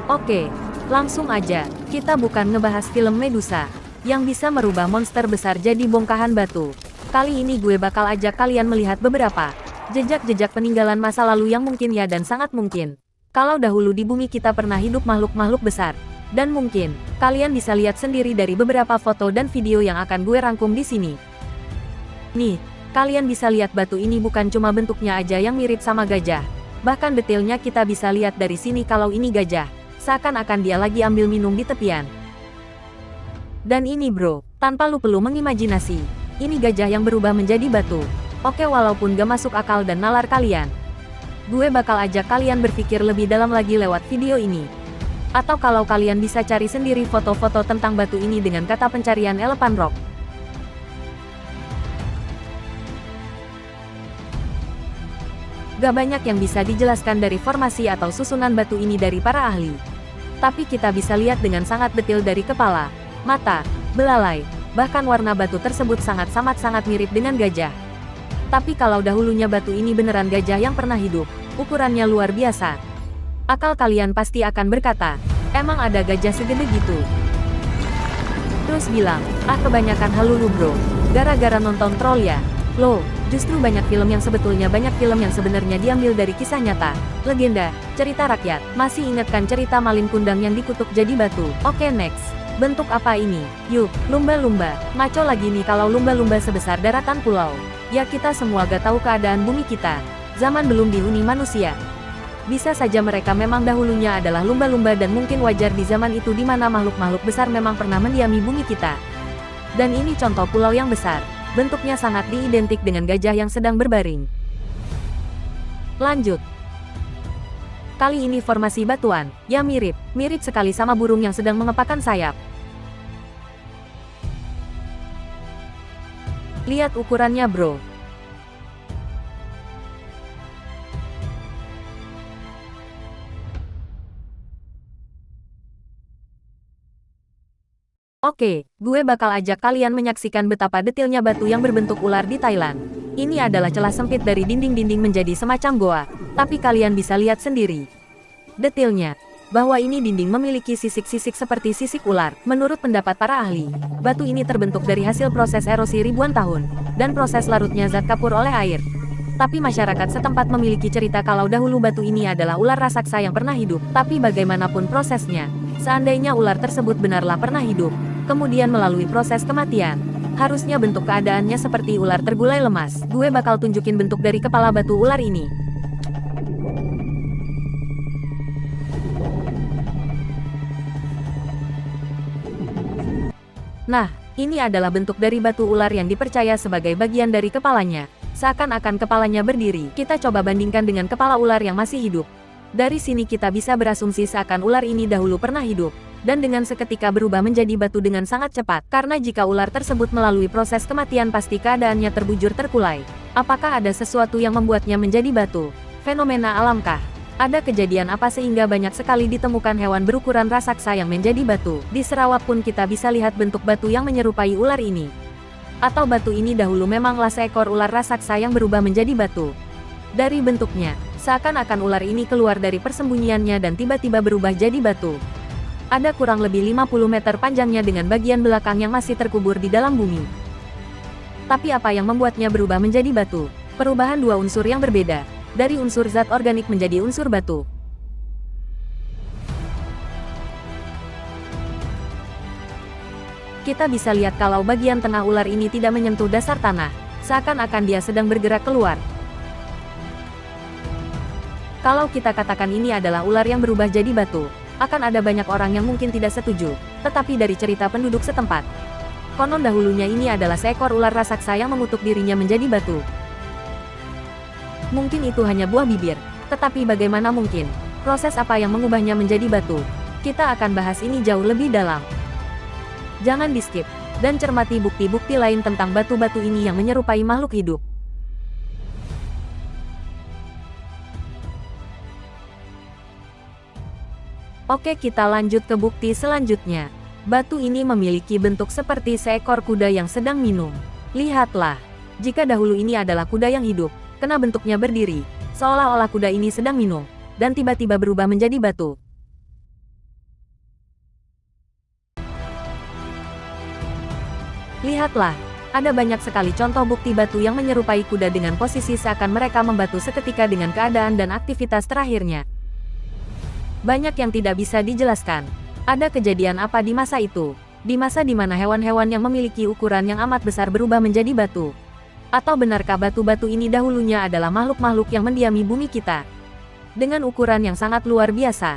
Oke, langsung aja. Kita bukan ngebahas film Medusa yang bisa merubah monster besar jadi bongkahan batu. Kali ini gue bakal ajak kalian melihat beberapa jejak-jejak peninggalan masa lalu yang mungkin ya dan sangat mungkin. Kalau dahulu di bumi kita pernah hidup makhluk-makhluk besar. Dan mungkin, kalian bisa lihat sendiri dari beberapa foto dan video yang akan gue rangkum di sini. Nih, kalian bisa lihat batu ini bukan cuma bentuknya aja yang mirip sama gajah. Bahkan detailnya kita bisa lihat dari sini kalau ini gajah. Seakan-akan dia lagi ambil minum di tepian. Dan ini bro, tanpa lu perlu mengimajinasi. Ini gajah yang berubah menjadi batu. Oke, walaupun gak masuk akal dan nalar kalian, gue bakal ajak kalian berpikir lebih dalam lagi lewat video ini. Atau kalau kalian bisa cari sendiri foto-foto tentang batu ini dengan kata pencarian Elephant Rock. Gak banyak yang bisa dijelaskan dari formasi atau susunan batu ini dari para ahli. Tapi kita bisa lihat dengan sangat detail dari kepala, mata, belalai, bahkan warna batu tersebut sangat mirip dengan gajah. Tapi kalau dahulunya batu ini beneran gajah yang pernah hidup, ukurannya luar biasa. Akal kalian pasti akan berkata, emang ada gajah segede gitu? Terus bilang, kebanyakan halulu bro, gara-gara nonton troll ya? Loh, justru banyak film yang sebenarnya diambil dari kisah nyata, legenda, cerita rakyat. Masih ingat kan cerita Malin Kundang yang dikutuk jadi batu? Oke, next. Bentuk apa ini? Yuk, lumba-lumba. Ngaco lagi nih kalau lumba-lumba sebesar daratan pulau. Ya kita semua gak tahu keadaan bumi kita. Zaman belum dihuni manusia. Bisa saja mereka memang dahulunya adalah lumba-lumba dan mungkin wajar di zaman itu di mana makhluk-makhluk besar memang pernah mendiami bumi kita. Dan ini contoh pulau yang besar. Bentuknya sangat diidentik dengan gajah yang sedang berbaring. Lanjut. Kali ini formasi batuan, ya mirip sekali sama burung yang sedang mengepakkan sayap. Lihat ukurannya bro. Oke, gue bakal ajak kalian menyaksikan betapa detailnya batu yang berbentuk ular di Thailand. Ini adalah celah sempit dari dinding-dinding menjadi semacam goa, tapi kalian bisa lihat sendiri detailnya, bahwa ini dinding memiliki sisik-sisik seperti sisik ular. Menurut pendapat para ahli, batu ini terbentuk dari hasil proses erosi ribuan tahun, dan proses larutnya zat kapur oleh air. Tapi masyarakat setempat memiliki cerita kalau dahulu batu ini adalah ular raksasa yang pernah hidup. Tapi bagaimanapun prosesnya, seandainya ular tersebut benarlah pernah hidup, kemudian melalui proses kematian, harusnya bentuk keadaannya seperti ular tergulai lemas. Gue bakal tunjukin bentuk dari kepala batu ular ini. Nah, ini adalah bentuk dari batu ular yang dipercaya sebagai bagian dari kepalanya. Seakan-akan kepalanya berdiri. Kita coba bandingkan dengan kepala ular yang masih hidup. Dari sini kita bisa berasumsi seakan ular ini dahulu pernah hidup, dan dengan seketika berubah menjadi batu dengan sangat cepat. Karena jika ular tersebut melalui proses kematian pasti keadaannya terbujur terkulai. Apakah ada sesuatu yang membuatnya menjadi batu? Fenomena alamkah? Ada kejadian apa sehingga banyak sekali ditemukan hewan berukuran raksasa yang menjadi batu? Di Sarawak pun kita bisa lihat bentuk batu yang menyerupai ular ini. Atau batu ini dahulu memanglah seekor ular raksasa yang berubah menjadi batu. Dari bentuknya, seakan-akan ular ini keluar dari persembunyiannya dan tiba-tiba berubah jadi batu. Ada kurang lebih 50 meter panjangnya dengan bagian belakang yang masih terkubur di dalam bumi. Tapi apa yang membuatnya berubah menjadi batu? Perubahan dua unsur yang berbeda, dari unsur zat organik menjadi unsur batu. Kita bisa lihat kalau bagian tengah ular ini tidak menyentuh dasar tanah, seakan-akan dia sedang bergerak keluar. Kalau kita katakan ini adalah ular yang berubah jadi batu, akan ada banyak orang yang mungkin tidak setuju, tetapi dari cerita penduduk setempat, konon dahulunya ini adalah seekor ular raksasa yang mengutuk dirinya menjadi batu. Mungkin itu hanya buah bibir, tetapi bagaimana mungkin? Proses apa yang mengubahnya menjadi batu? Kita akan bahas ini jauh lebih dalam. Jangan di-skip, dan cermati bukti-bukti lain tentang batu-batu ini yang menyerupai makhluk hidup. Oke, kita lanjut ke bukti selanjutnya. Batu ini memiliki bentuk seperti seekor kuda yang sedang minum. Lihatlah, jika dahulu ini adalah kuda yang hidup, kena bentuknya berdiri, seolah-olah kuda ini sedang minum, dan tiba-tiba berubah menjadi batu. Lihatlah, ada banyak sekali contoh bukti batu yang menyerupai kuda dengan posisi seakan mereka membatu seketika dengan keadaan dan aktivitas terakhirnya. Banyak yang tidak bisa dijelaskan. Ada kejadian apa di masa itu? Di masa di mana hewan-hewan yang memiliki ukuran yang amat besar berubah menjadi batu? Atau benarkah batu-batu ini dahulunya adalah makhluk-makhluk yang mendiami bumi kita? Dengan ukuran yang sangat luar biasa.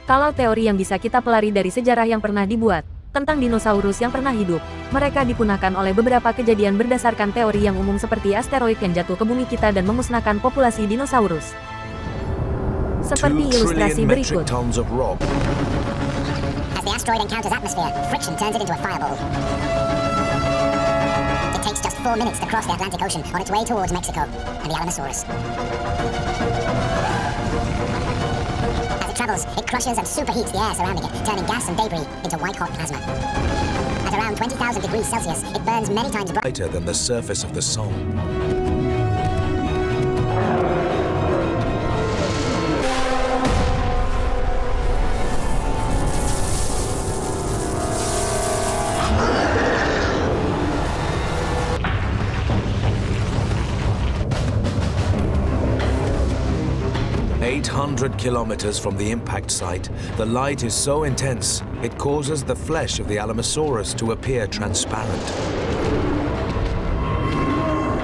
Kalau teori yang bisa kita pelari dari sejarah yang pernah dibuat, tentang dinosaurus yang pernah hidup, mereka dipunahkan oleh beberapa kejadian berdasarkan teori yang umum seperti asteroid yang jatuh ke bumi kita dan memusnahkan populasi dinosaurus. Seperti ilustrasi berikut. As the asteroid encounters atmosphere, friction turns it into a fireball. It takes just 4 minutes to cross the Atlantic Ocean on its way towards Mexico and the Alamosaurus. As it travels, it crushes and superheats the air surrounding it, turning gas and debris into white-hot plasma. At around 20,000 degrees Celsius, it burns many times brighter than the surface of the sun. 800 kilometers from the impact site, the light is so intense, it causes the flesh of the Alamosaurus to appear transparent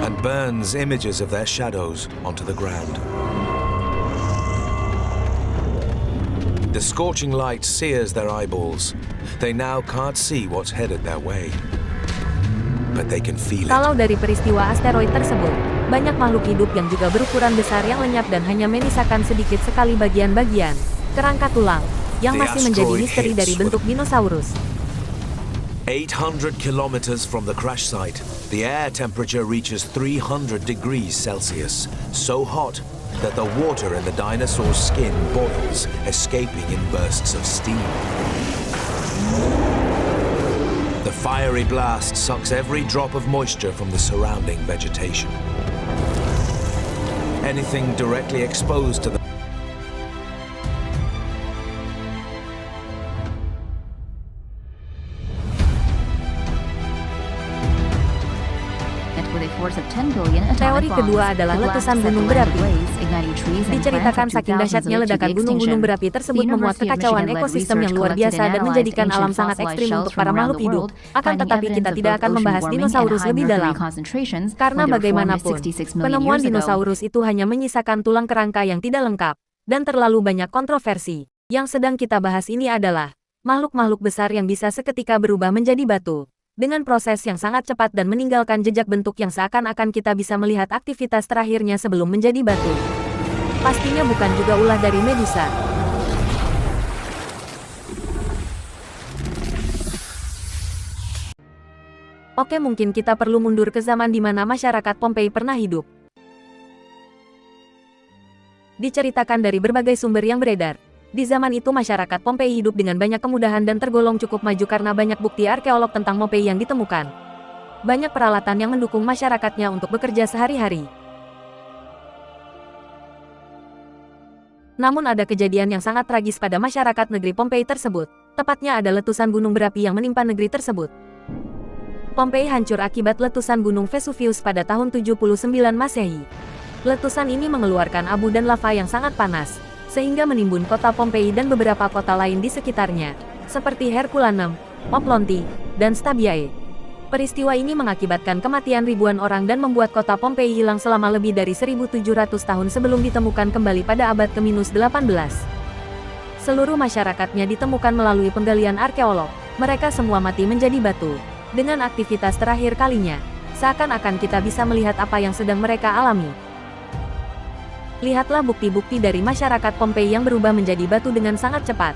and burns images of their shadows onto the ground. The scorching light sears their eyeballs. They now can't see what's headed their way, but they can feel it. Kalau dari peristiwa asteroid tersebut, banyak makhluk hidup yang juga berukuran besar yang lenyap dan hanya menyisakan sedikit sekali bagian-bagian kerangka tulang yang masih menjadi misteri dari bentuk dinosaurus. 800 kilometers from the crash site, the air temperature reaches 300 degrees Celsius, so hot that the water in the dinosaur's skin boils, escaping in bursts of steam. The fiery blast sucks every drop of moisture from the surrounding vegetation. Anything directly exposed to the Teori kedua adalah letusan gunung berapi. Diceritakan saking dahsyatnya ledakan gunung-gunung berapi tersebut memuat kekacauan ekosistem yang luar biasa dan menjadikan alam sangat ekstrim untuk para makhluk hidup. Akan tetapi kita tidak akan membahas dinosaurus lebih dalam. Karena bagaimanapun, penemuan dinosaurus itu hanya menyisakan tulang kerangka yang tidak lengkap, dan terlalu banyak kontroversi. Yang sedang kita bahas ini adalah makhluk-makhluk besar yang bisa seketika berubah menjadi batu, dengan proses yang sangat cepat dan meninggalkan jejak bentuk yang seakan-akan kita bisa melihat aktivitas terakhirnya sebelum menjadi batu. Pastinya bukan juga ulah dari Medusa. Oke, mungkin kita perlu mundur ke zaman di mana masyarakat Pompei pernah hidup. Diceritakan dari berbagai sumber yang beredar, di zaman itu masyarakat Pompei hidup dengan banyak kemudahan dan tergolong cukup maju karena banyak bukti arkeolog tentang Pompei yang ditemukan. Banyak peralatan yang mendukung masyarakatnya untuk bekerja sehari-hari. Namun ada kejadian yang sangat tragis pada masyarakat negeri Pompei tersebut. Tepatnya ada letusan gunung berapi yang menimpa negeri tersebut. Pompei hancur akibat letusan gunung Vesuvius pada tahun 79 Masehi. Letusan ini mengeluarkan abu dan lava yang sangat panas, sehingga menimbun kota Pompei dan beberapa kota lain di sekitarnya, seperti Herculaneum, Oplonti, dan Stabiae. Peristiwa ini mengakibatkan kematian ribuan orang dan membuat kota Pompei hilang selama lebih dari 1.700 tahun sebelum ditemukan kembali pada abad ke-18. Seluruh masyarakatnya ditemukan melalui penggalian arkeolog. Mereka semua mati menjadi batu. Dengan aktivitas terakhir kalinya, seakan-akan kita bisa melihat apa yang sedang mereka alami. Lihatlah bukti-bukti dari masyarakat Pompei yang berubah menjadi batu dengan sangat cepat.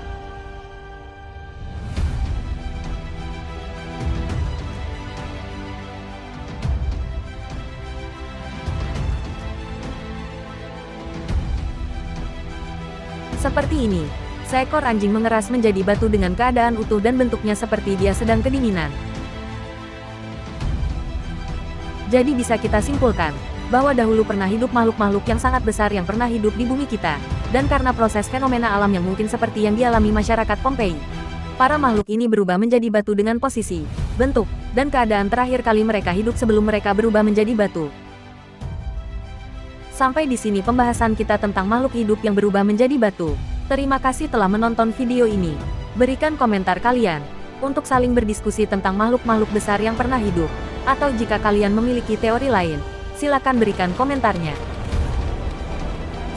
Seperti ini, seekor anjing mengeras menjadi batu dengan keadaan utuh dan bentuknya seperti dia sedang kedinginan. Jadi bisa kita simpulkan bahwa dahulu pernah hidup makhluk-makhluk yang sangat besar yang pernah hidup di bumi kita, dan karena proses fenomena alam yang mungkin seperti yang dialami masyarakat Pompei, para makhluk ini berubah menjadi batu dengan posisi, bentuk, dan keadaan terakhir kali mereka hidup sebelum mereka berubah menjadi batu. Sampai di sini pembahasan kita tentang makhluk hidup yang berubah menjadi batu. Terima kasih telah menonton video ini. Berikan komentar kalian untuk saling berdiskusi tentang makhluk-makhluk besar yang pernah hidup. Atau jika kalian memiliki teori lain, silakan berikan komentarnya.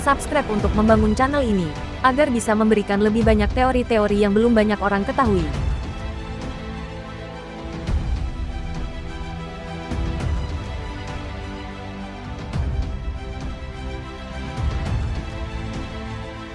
Subscribe untuk membangun channel ini, agar bisa memberikan lebih banyak teori-teori yang belum banyak orang ketahui.